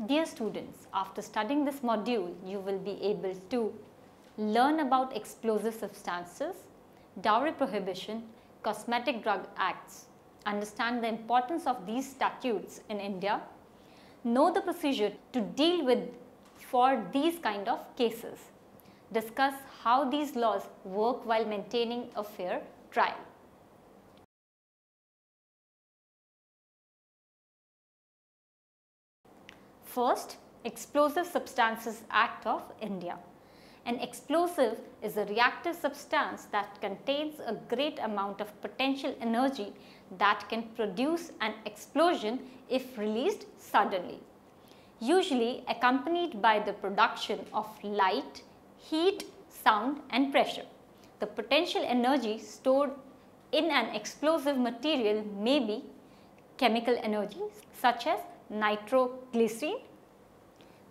Dear students, after studying this module, you will be able to learn about explosive substances, dowry prohibition, cosmetic drug acts, understand the importance of these statutes in India, know the procedure to deal with for these kind of cases, discuss how these laws work while maintaining a fair trial. First, Explosive Substances Act of India. An explosive is a reactive substance that contains a great amount of potential energy that can produce an explosion if released suddenly, usually accompanied by the production of light, heat, sound and pressure. The potential energy stored in an explosive material may be chemical energy such as nitroglycerin,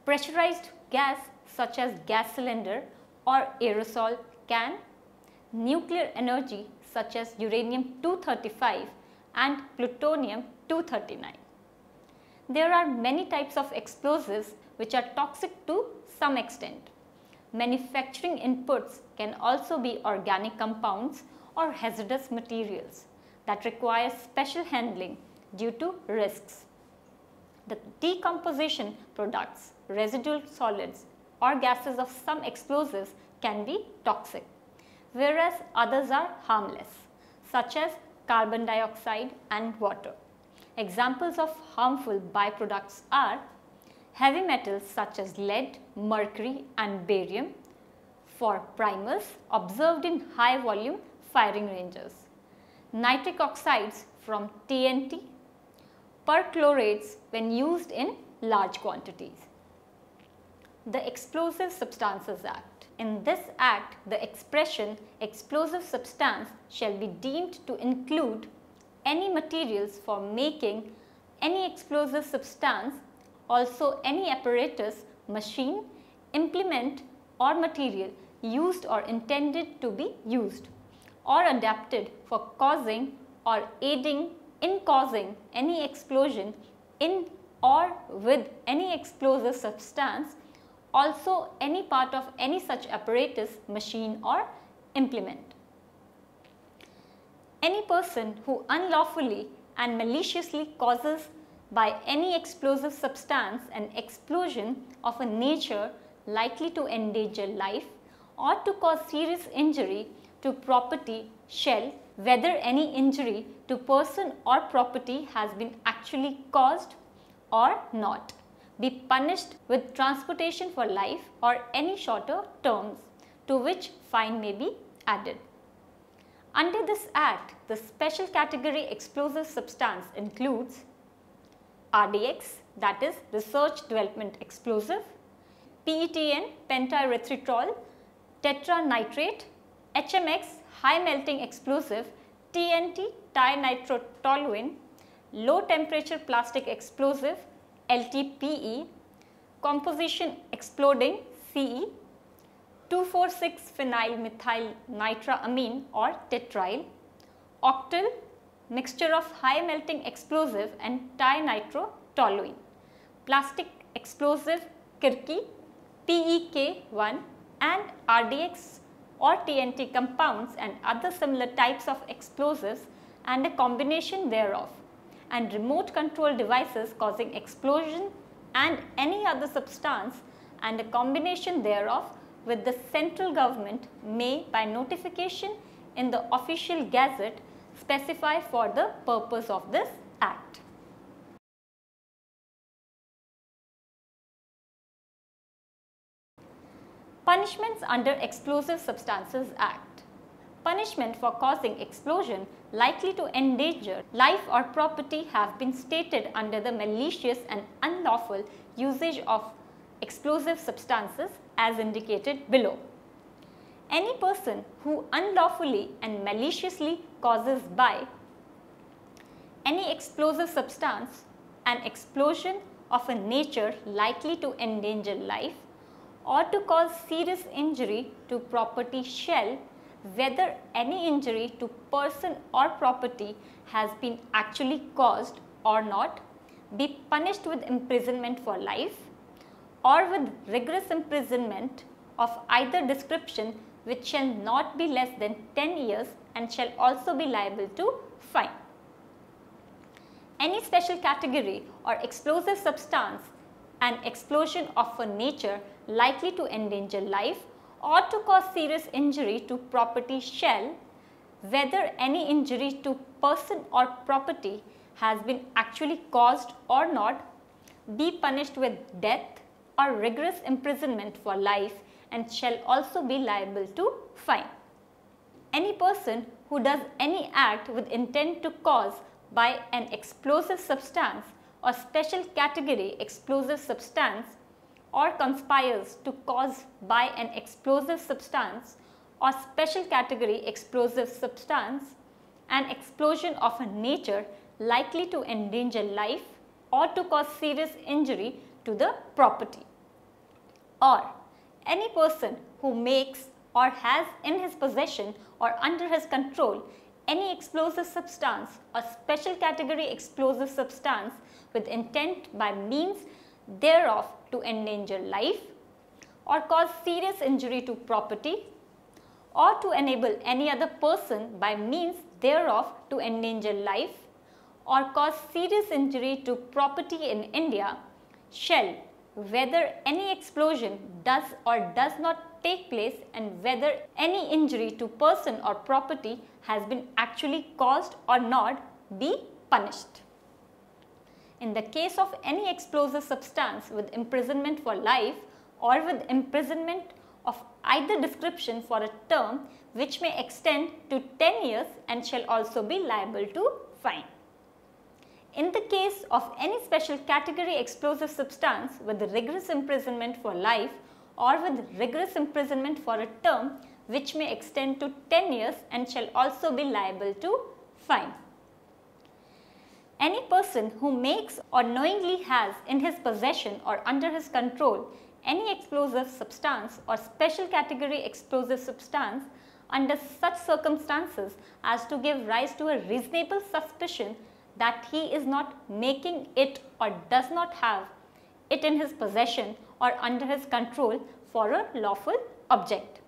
pressurized gas such as gas cylinder or aerosol can, nuclear energy such as uranium-235 and plutonium-239. There are many types of explosives which are toxic to some extent. Manufacturing inputs can also be organic compounds or hazardous materials that require special handling due to risks. The decomposition products, residual solids or gases of some explosives can be toxic, whereas others are harmless, such as carbon dioxide and water. Examples of harmful byproducts are heavy metals such as lead, mercury and barium for primers observed in high volume firing ranges, nitric oxides from TNT, perchlorates when used in large quantities. The Explosive Substances Act. In this act, the expression explosive substance shall be deemed to include any materials for making any explosive substance, also any apparatus, machine, implement or material used or intended to be used or adapted for causing or aiding in causing any explosion in or with any explosive substance, also any part of any such apparatus, machine or implement. Any person who unlawfully and maliciously causes by any explosive substance an explosion of a nature likely to endanger life or to cause serious injury to property shall, whether any injury to person or property has been actually caused or not, be punished with transportation for life or any shorter terms, to which fine may be added. Under this act, the special category explosive substance includes RDX, that is research development explosive, PETN, pentyretheritol, tetranitrate, HMX, high melting explosive, TNT, tinitrotoluene, low temperature plastic explosive, LTPE, composition exploding CE, 2,4,6-phenyl-methyl-nitramine or tetryl, octyl, mixture of high melting explosive and tinitrotoluene, plastic explosive Kirki, PEK1 and RDX or TNT compounds and other similar types of explosives and a combination thereof, and remote control devices causing explosion and any other substance and a combination thereof with the central government may by notification in the official gazette specify for the purpose of this act. Punishments under Explosive Substances Act. Punishment for causing explosion likely to endanger life or property have been stated under the malicious and unlawful usage of explosive substances as indicated below. Any person who unlawfully and maliciously causes by any explosive substance an explosion of a nature likely to endanger life or to cause serious injury to property shall, whether any injury to person or property has been actually caused or not, be punished with imprisonment for life or with rigorous imprisonment of either description, which shall not be less than 10 years and shall also be liable to fine. Any special category or explosive substance and explosion of a nature likely to endanger life or to cause serious injury to property shall, whether any injury to person or property has been actually caused or not, be punished with death or rigorous imprisonment for life and shall also be liable to fine. Any person who does any act with intent to cause by an explosive substance or special category explosive substance or conspires to cause by an explosive substance or special category explosive substance an explosion of a nature likely to endanger life or to cause serious injury to the property, or any person who makes or has in his possession or under his control any explosive substance or special category explosive substance with intent by means thereof to endanger life or cause serious injury to property or to enable any other person by means thereof to endanger life or cause serious injury to property in India shall, whether any explosion does or does not take place and whether any injury to person or property has been actually caused or not, be punished. In the case of any explosive substance with imprisonment for life or with imprisonment of either description for a term which may extend to 10 years and shall also be liable to fine. In the case of any special category explosive substance with rigorous imprisonment for life or with rigorous imprisonment for a term which may extend to 10 years and shall also be liable to fine. Any person who makes or knowingly has in his possession or under his control any explosive substance or special category explosive substance under such circumstances as to give rise to a reasonable suspicion that he is not making it or does not have it in his possession or under his control for a lawful object,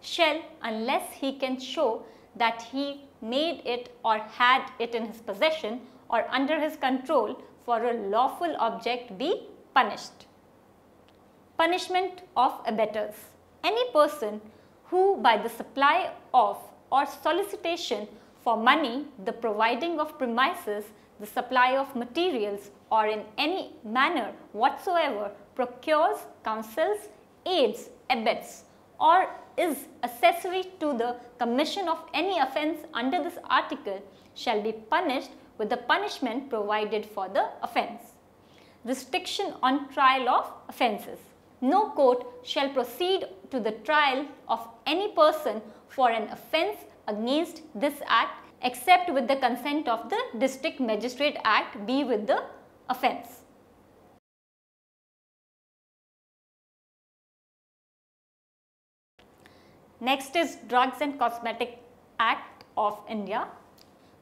shall, unless he can show that he made it or had it in his possession or under his control for a lawful object, be punished. Punishment of abettors. Any person who by the supply of or solicitation for money, the providing of premises, the supply of materials or in any manner whatsoever procures, counsels, aids, abets or is accessory to the commission of any offence under this article shall be punished with the punishment provided for the offence. Restriction on trial of offences. No court shall proceed to the trial of any person for an offence against this act except with the consent of the District Magistrate Act be with the offence. Next is Drugs and Cosmetic Act of India.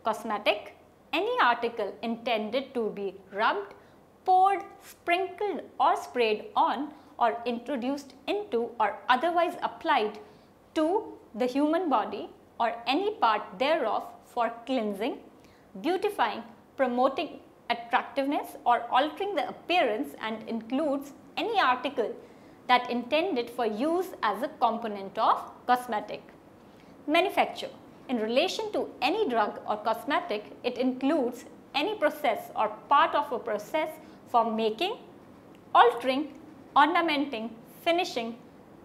Cosmetic, any article intended to be rubbed, poured, sprinkled or sprayed on or introduced into or otherwise applied to the human body or any part thereof for cleansing, beautifying, promoting attractiveness or altering the appearance, and includes any article that intended for use as a component of cosmetic. Manufacture. In relation to any drug or cosmetic, it includes any process or part of a process for making, altering, ornamenting, finishing,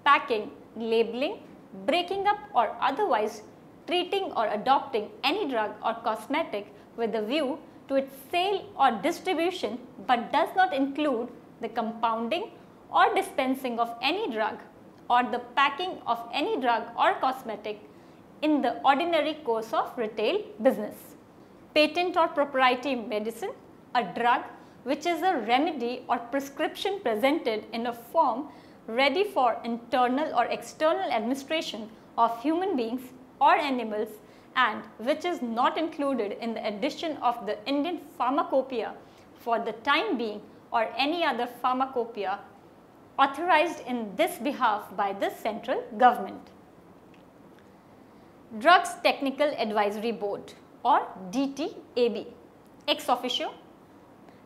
packing, labeling, breaking up or otherwise treating or adopting any drug or cosmetic with a view to its sale or distribution, but does not include the compounding or dispensing of any drug or the packing of any drug or cosmetic in the ordinary course of retail business. Patent or proprietary medicine, a drug which is a remedy or prescription presented in a form ready for internal or external administration of human beings or animals, and which is not included in the edition of the Indian Pharmacopoeia for the time being or any other pharmacopoeia authorized in this behalf by the central government. Drugs Technical Advisory Board or DTAB, ex officio,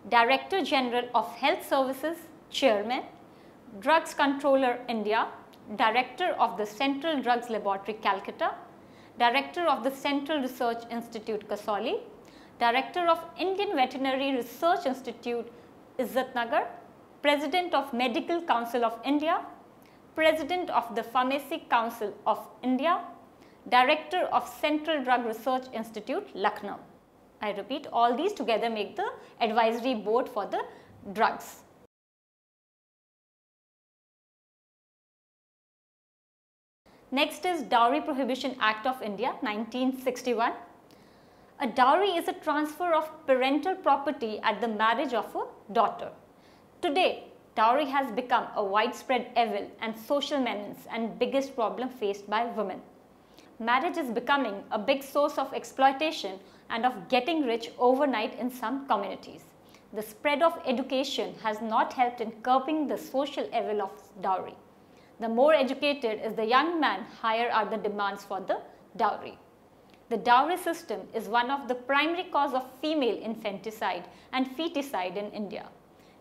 Director General of Health Services, Chairman, Drugs Controller India, Director of the Central Drugs Laboratory, Calcutta, Director of the Central Research Institute, Kasauli, Director of Indian Veterinary Research Institute, Izzatnagar, President of Medical Council of India, President of the Pharmacy Council of India, Director of Central Drug Research Institute, Lucknow. I repeat, all these together make the advisory board for the drugs. Next is Dowry Prohibition Act of India 1961. A dowry is a transfer of parental property at the marriage of a daughter. Today, dowry has become a widespread evil and social menace and biggest problem faced by women. Marriage is becoming a big source of exploitation and of getting rich overnight in some communities. The spread of education has not helped in curbing the social evil of dowry. The more educated is the young man, higher are the demands for the dowry. The dowry system is one of the primary cause of female infanticide and feticide in India.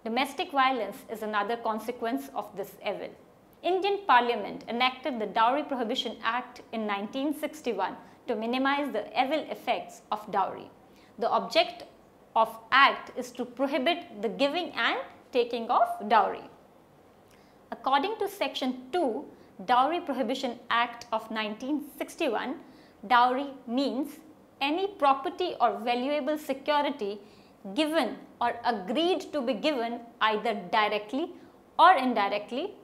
Domestic violence is another consequence of this evil. Indian Parliament enacted the Dowry Prohibition Act in 1961 to minimize the evil effects of dowry. The object of Act is to prohibit the giving and taking of dowry. According to Section 2, Dowry Prohibition Act of 1961, dowry means any property or valuable security given or agreed to be given either directly or indirectly,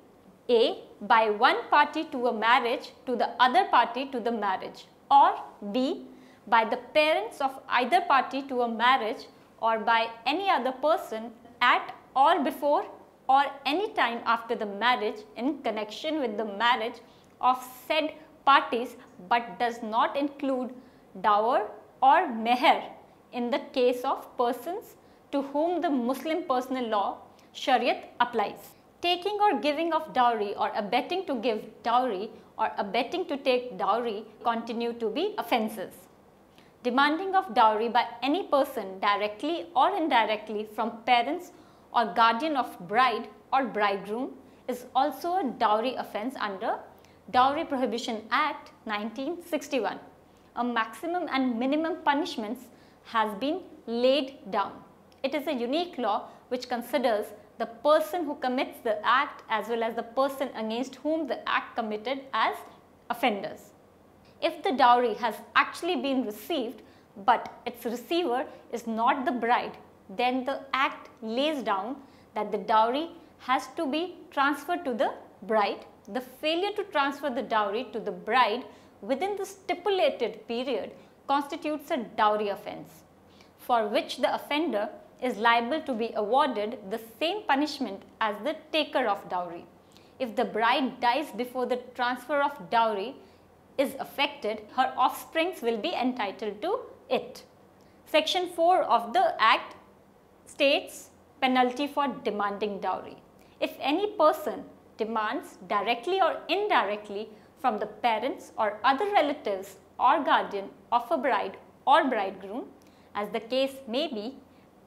A, by one party to a marriage to the other party to the marriage, or B, by the parents of either party to a marriage or by any other person at or before or any time after the marriage in connection with the marriage of said parties, but does not include dower or meher in the case of persons to whom the Muslim personal law Shariat applies. Taking or giving of dowry or abetting to give dowry or abetting to take dowry continue to be offences. Demanding of dowry by any person directly or indirectly from parents or guardian of bride or bridegroom is also a dowry offence under Dowry Prohibition Act 1961. A maximum and minimum punishments has been laid down. It is a unique law which considers the person who commits the act as well as the person against whom the act committed as offenders. If the dowry has actually been received but its receiver is not the bride, then the act lays down that the dowry has to be transferred to the bride. The failure to transfer the dowry to the bride within the stipulated period constitutes a dowry offence, for which the offender is liable to be awarded the same punishment as the taker of dowry. If the bride dies before the transfer of dowry is effected, her offsprings will be entitled to it. Section 4 of the Act states penalty for demanding dowry. If any person demands directly or indirectly from the parents or other relatives or guardian of a bride or bridegroom, as the case may be,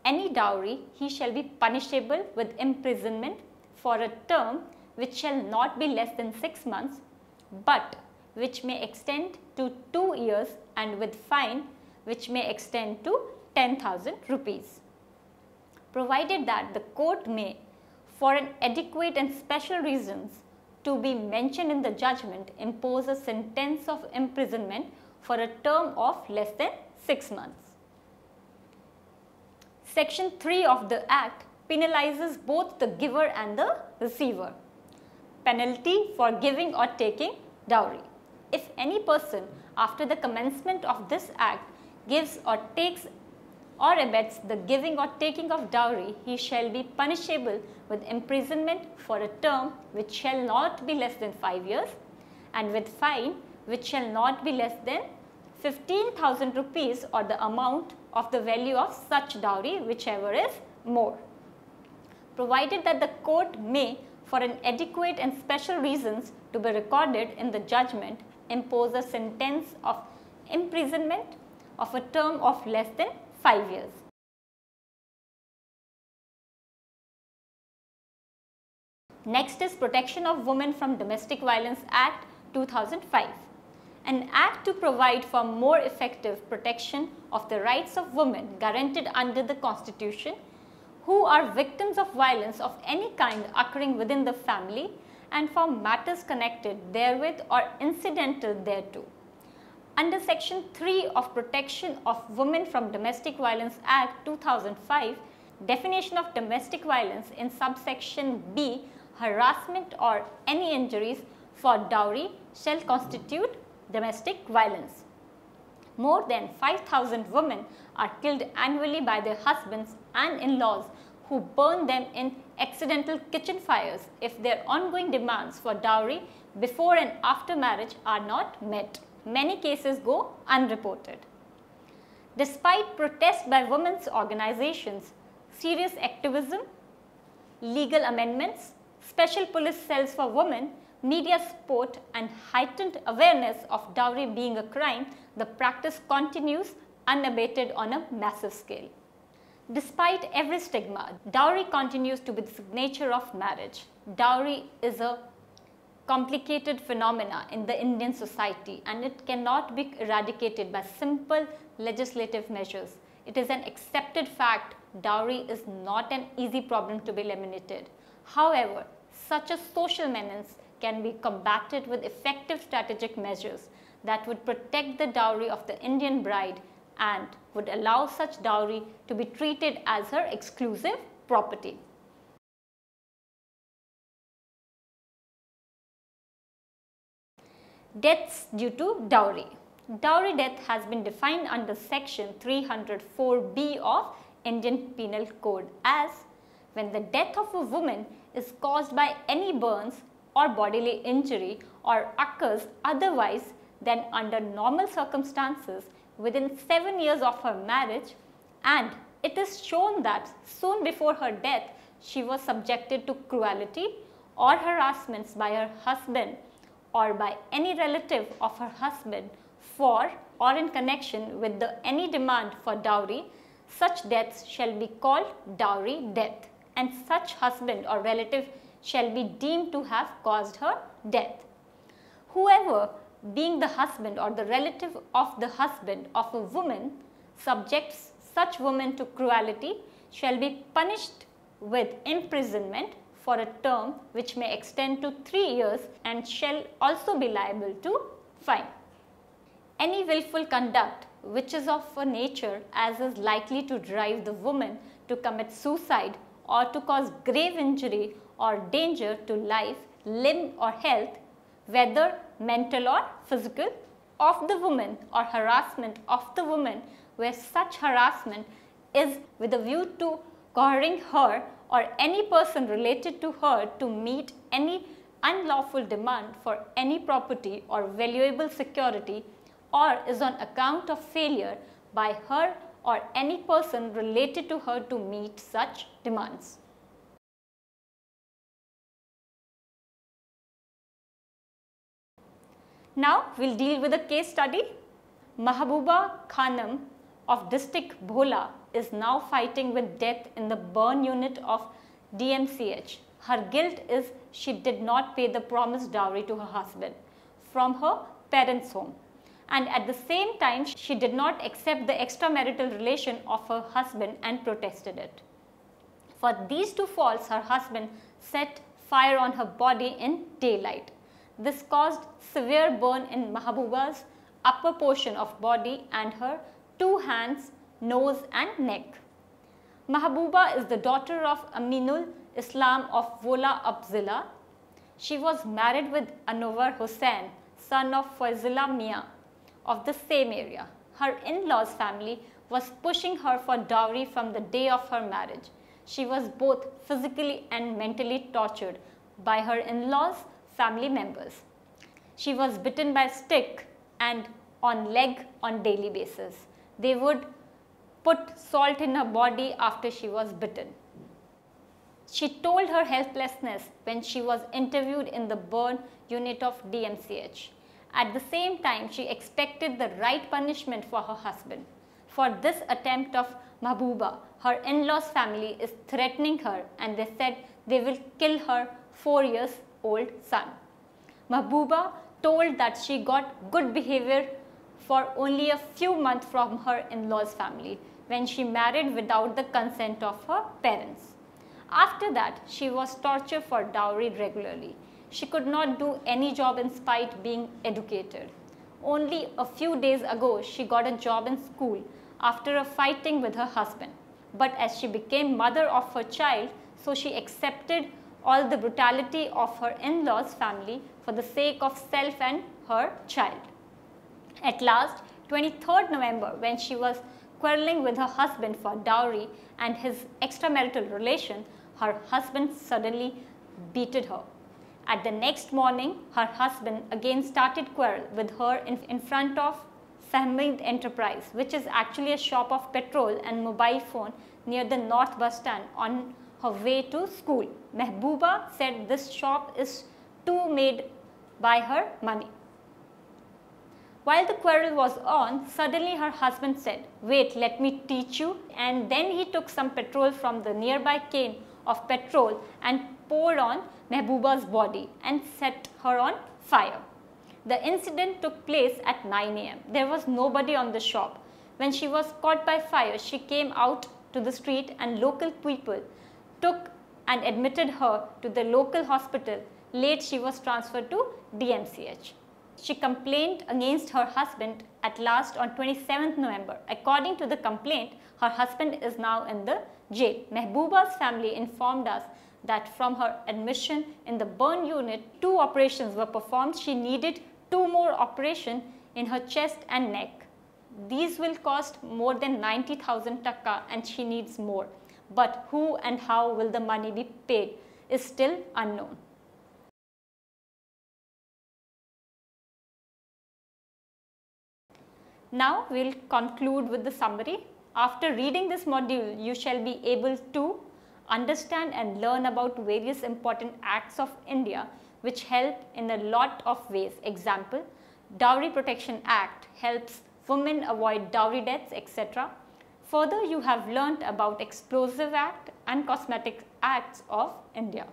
any dowry, he shall be punishable with imprisonment for a term which shall not be less than 6 months, but which may extend to 2 years, and with fine which may extend to 10,000 rupees. Provided that the court may, for an adequate and special reasons to be mentioned in the judgment, impose a sentence of imprisonment for a term of less than 6 months. Section 3 of the Act penalizes both the giver and the receiver. Penalty for giving or taking dowry. If any person after the commencement of this Act gives or takes or abets the giving or taking of dowry, he shall be punishable with imprisonment for a term which shall not be less than 5 years, and with fine which shall not be less than 15,000 rupees or the amount of the value of such dowry, whichever is more, provided that the court may, for an adequate and special reasons to be recorded in the judgment, impose a sentence of imprisonment of a term of less than 5 years. Next is Protection of Women from Domestic Violence Act 2005, an act to provide for more effective protection of the rights of women guaranteed under the Constitution who are victims of violence of any kind occurring within the family and for matters connected therewith or incidental thereto. Under Section 3 of Protection of Women from Domestic Violence Act 2005, definition of domestic violence in subsection B, harassment or any injuries for dowry shall constitute domestic violence. More than 5,000 women are killed annually by their husbands and in-laws who burn them in accidental kitchen fires if their ongoing demands for dowry before and after marriage are not met. Many cases go unreported. Despite protests by women's organizations, serious activism, legal amendments, special police cells for women, media support and heightened awareness of dowry being a crime, the practice continues unabated on a massive scale. Despite every stigma, dowry continues to be the signature of marriage. Dowry is a complicated phenomena in the Indian society and it cannot be eradicated by simple legislative measures. It is an accepted fact dowry is not an easy problem to be eliminated. However, such a social menace can be combated with effective strategic measures that would protect the dowry of the Indian bride and would allow such dowry to be treated as her exclusive property. Deaths due to dowry. Dowry death has been defined under section 304B of Indian Penal Code as when the death of a woman is caused by any burns or bodily injury or occurs otherwise than under normal circumstances within 7 years of her marriage, and it is shown that soon before her death she was subjected to cruelty or harassments by her husband or by any relative of her husband for or in connection with any demand for dowry, such deaths shall be called dowry death, and such husband or relative shall be deemed to have caused her death. Whoever, being the husband or the relative of the husband of a woman, subjects such woman to cruelty shall be punished with imprisonment for a term which may extend to 3 years and shall also be liable to fine. Any willful conduct which is of a nature as is likely to drive the woman to commit suicide or to cause grave injury or danger to life, limb or health, whether mental or physical, of the woman or harassment of the woman where such harassment is with a view to coercing her or any person related to her to meet any unlawful demand for any property or valuable security, or is on account of failure by her or any person related to her to meet such demands. Now we will deal with a case study. Mahbuba Khanum of district Bhola is now fighting with death in the burn unit of DMCH. Her guilt is she did not pay the promised dowry to her husband from her parents' home, and at the same time she did not accept the extramarital relation of her husband and protested it. For these two faults her husband set fire on her body in daylight. This caused severe burn in Mahbuba's upper portion of body and her 2 hands, nose and neck. Mahbuba is the daughter of Aminul Islam of Vola Upzila. She was married with Anwar Hussain, son of Faizullah Mia of the same area. Her in-laws family was pushing her for dowry from the day of her marriage. She was both physically and mentally tortured by her in-laws' family members. She was bitten by a stick and on leg on daily basis. They would put salt in her body after she was bitten. She told her helplessness when she was interviewed in the burn unit of DMCH. At the same time, she expected the right punishment for her husband. For this attempt of Mahbuba, her in-laws family is threatening her and they said they will kill her 4-year-old son. Mahbuba told that she got good behavior for only a few months from her in-laws family when she married without the consent of her parents. After that, she was tortured for dowry regularly. She could not do any job in spite being educated. Only a few days ago, she got a job in school after a fighting with her husband. But as she became mother of her child, so she accepted all the brutality of her in-laws family for the sake of self and her child. At last, 23rd November, when she was quarreling with her husband for dowry and his extramarital relation, her husband suddenly beated her. At the next morning, her husband again started quarrel with her in front of Sahmid Enterprise, which is actually a shop of petrol and mobile phone near the North Bus Stand on her way to school. Mahbuba said this shop is too made by her money. While the quarrel was on, suddenly her husband said, "Wait, let me teach you," and then he took some petrol from the nearby can of petrol and poured on Mahbuba's body and set her on fire. The incident took place at 9 a.m. There was nobody on the shop. When she was caught by fire, she came out to the street and local people took and admitted her to the local hospital. Late, she was transferred to DMCH. She complained against her husband at last on 27th November. According to the complaint, her husband is now in the jail. Mahbuba's family informed us that from her admission in the burn unit, 2 operations were performed. She needed 2 more operations in her chest and neck. These will cost more than 90,000 taka and she needs more. But who and how will the money be paid is still unknown. Now we will conclude with the summary. After reading this module, you shall be able to understand and learn about various important acts of India which help in a lot of ways. Example, Dowry Protection Act helps women avoid dowry deaths, etc. Further, you have learnt about Explosive Act and Cosmetic Acts of India.